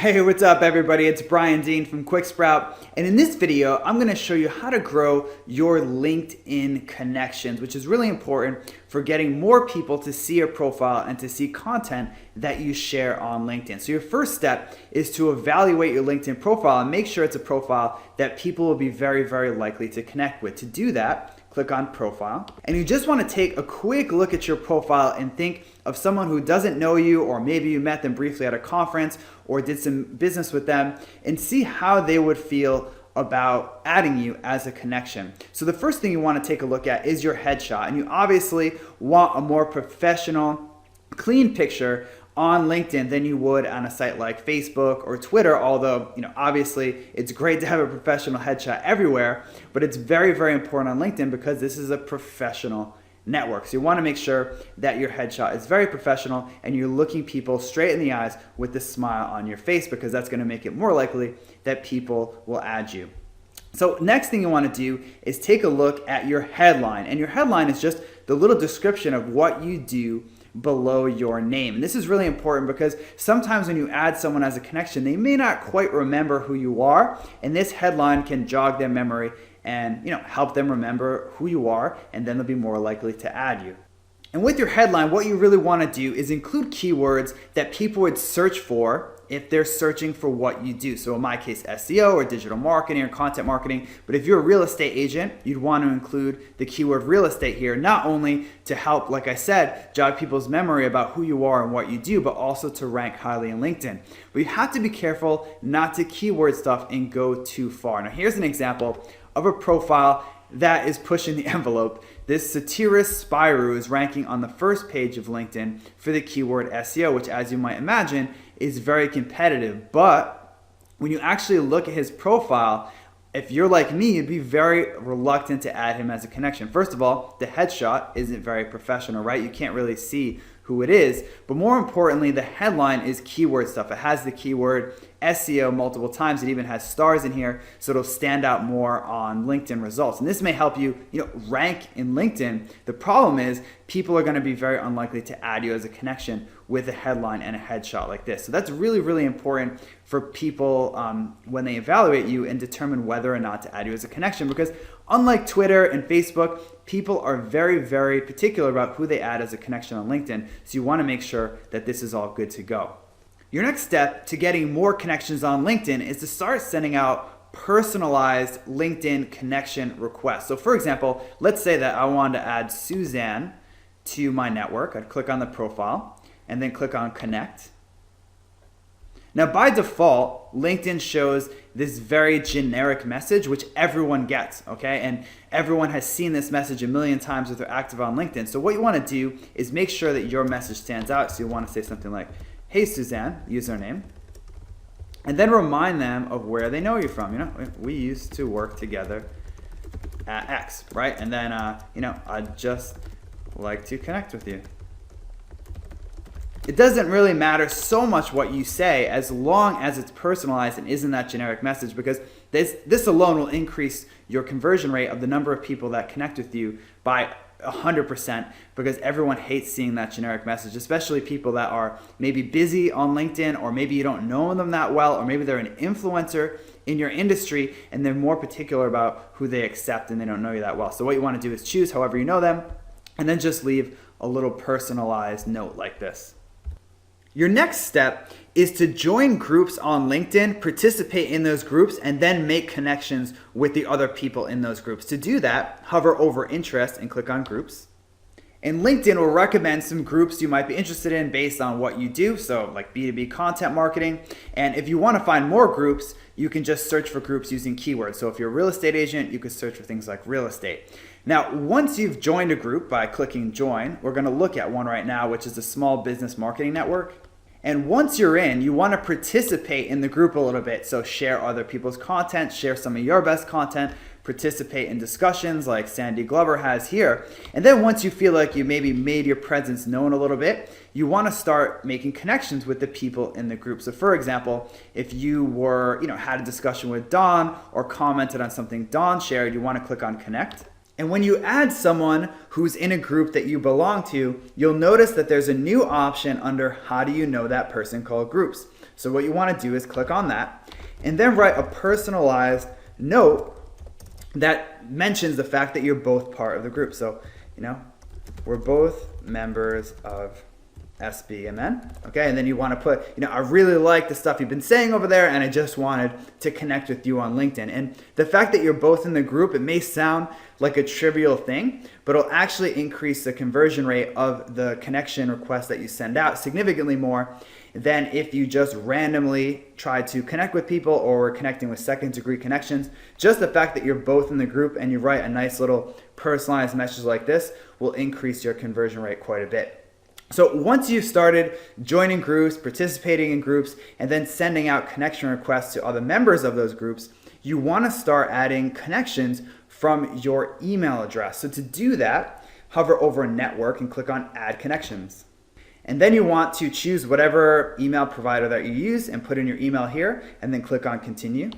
Hey, what's up everybody? It's Brian Dean from QuickSprout, and in this video, I'm going to show you how to grow your LinkedIn connections, which is really important for getting more people to see your profile and to see content that you share on LinkedIn. So your first step is to evaluate your LinkedIn profile and make sure it's a profile that people will be very, very likely to connect with. To do that, click on Profile, and you just want to take a quick look at your profile and think of someone who doesn't know you, or maybe you met them briefly at a conference or did some business with them, and see how they would feel about adding you as a connection. So the first thing you want to take a look at is your headshot, and you obviously want a more professional, clean picture on LinkedIn than you would on a site like Facebook or Twitter, although obviously it's great to have a professional headshot everywhere, but it's very, very important on LinkedIn because this is a professional network. So you want to make sure that your headshot is very professional and you're looking people straight in the eyes with a smile on your face, because that's going to make it more likely that people will add you. So next thing you want to do is take a look at your headline, and your headline is just the little description of what you do below your name. And this is really important because sometimes when you add someone as a connection, they may not quite remember who you are, and this headline can jog their memory and help them remember who you are, and then they'll be more likely to add you. And with your headline, what you really want to do is include keywords that people would search for if they're searching for what you do. So in my case, SEO or digital marketing or content marketing. But if you're a real estate agent, you'd want to include the keyword real estate here, not only to help, like I said, jog people's memory about who you are and what you do, but also to rank highly in LinkedIn. But you have to be careful not to keyword stuff and go too far. Now here's an example of a profile that is pushing the envelope. This Satiris Spyro is ranking on the first page of LinkedIn for the keyword SEO, which, as you might imagine, is very competitive. But when you actually look at his profile, if you're like me, you'd be very reluctant to add him as a connection. First of all, the headshot isn't very professional, right? You can't really see who it is. But more importantly, the headline is keyword stuff. It has the keyword SEO multiple times. It even has stars in here, so it'll stand out more on LinkedIn results. And this may help you, rank in LinkedIn. The problem is people are going to be very unlikely to add you as a connection with a headline and a headshot like this. So that's really, really important for people when they evaluate you and determine whether or not to add you as a connection, because unlike Twitter and Facebook, people are very, very particular about who they add as a connection on LinkedIn. So you want to make sure that this is all good to go. Your next step to getting more connections on LinkedIn is to start sending out personalized LinkedIn connection requests. So for example, let's say that I wanted to add Suzanne to my network. I'd click on the profile and then click on connect. Now by default, LinkedIn shows this very generic message, which everyone gets, okay? And everyone has seen this message a million times if they're active on LinkedIn. So what you want to do is make sure that your message stands out. So you want to say something like, "Hey Suzanne," username, and then remind them of where they know you from. We used to work together at X, right? And then, I'd just like to connect with you. It doesn't really matter so much what you say as long as it's personalized and isn't that generic message, because this alone will increase your conversion rate of the number of people that connect with you by 100%, because everyone hates seeing that generic message, especially people that are maybe busy on LinkedIn, or maybe you don't know them that well, or maybe they're an influencer in your industry and they're more particular about who they accept and they don't know you that well. So what you want to do is choose however you know them and then just leave a little personalized note like this. Your next step is to join groups on LinkedIn, participate in those groups, and then make connections with the other people in those groups. To do that, hover over interest and click on groups. And LinkedIn will recommend some groups you might be interested in based on what you do, so like B2B content marketing. And if you want to find more groups, you can just search for groups using keywords. So if you're a real estate agent, you could search for things like real estate. Now, once you've joined a group by clicking join, we're going to look at one right now, which is the Small Business Marketing Network. And once you're in, you want to participate in the group a little bit. So share other people's content, share some of your best content, participate in discussions like Sandy Glover has here. And then once you feel like you maybe made your presence known a little bit, you want to start making connections with the people in the group. So for example, if you were, had a discussion with Don or commented on something Don shared, you want to click on connect. And when you add someone who's in a group that you belong to, you'll notice that there's a new option under how do you know that person called groups. So what you want to do is click on that and then write a personalized note that mentions the fact that you're both part of the group. So, we're both members of SBMN. Okay, and then you want to put, I really like the stuff you've been saying over there, and I just wanted to connect with you on LinkedIn. And the fact that you're both in the group, it may sound like a trivial thing, but it'll actually increase the conversion rate of the connection request that you send out significantly more than if you just randomly try to connect with people or were connecting with second degree connections. Just the fact that you're both in the group and you write a nice little personalized message like this will increase your conversion rate quite a bit. So once you've started joining groups, participating in groups, and then sending out connection requests to other members of those groups, you want to start adding connections from your email address. So to do that, hover over Network and click on Add Connections. And then you want to choose whatever email provider that you use and put in your email here, and then click on Continue.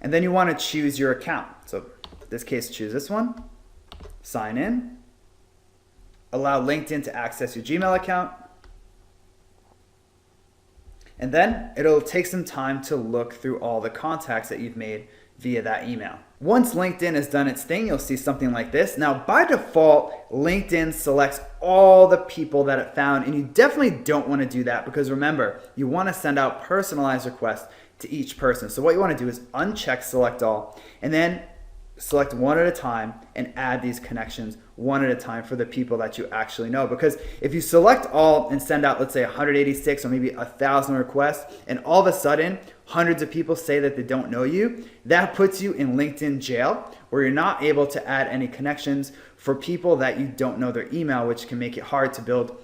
And then you want to choose your account. So in this case, choose this one, sign in, allow LinkedIn to access your Gmail account, and then it'll take some time to look through all the contacts that you've made via that email. Once LinkedIn has done its thing, you'll see something like this. Now, by default, LinkedIn selects all the people that it found, and you definitely don't want to do that because remember, you want to send out personalized requests to each person. So what you want to do is uncheck select all, and then select one at a time and add these connections one at a time for the people that you actually know. Because if you select all and send out, let's say 186 or maybe 1,000 requests, and all of a sudden hundreds of people say that they don't know you, that puts you in LinkedIn jail where you're not able to add any connections for people that you don't know their email, which can make it hard to build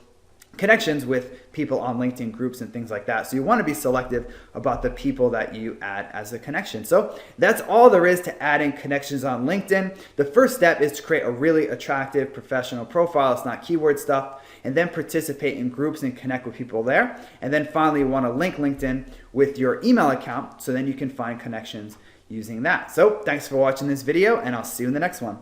connections with people on LinkedIn groups and things like that. So you want to be selective about the people that you add as a connection. So that's all there is to adding connections on LinkedIn. The first step is to create a really attractive professional profile. It's not keyword stuff. And then participate in groups and connect with people there. And then finally, you want to link LinkedIn with your email account so then you can find connections using that. So thanks for watching this video, and I'll see you in the next one.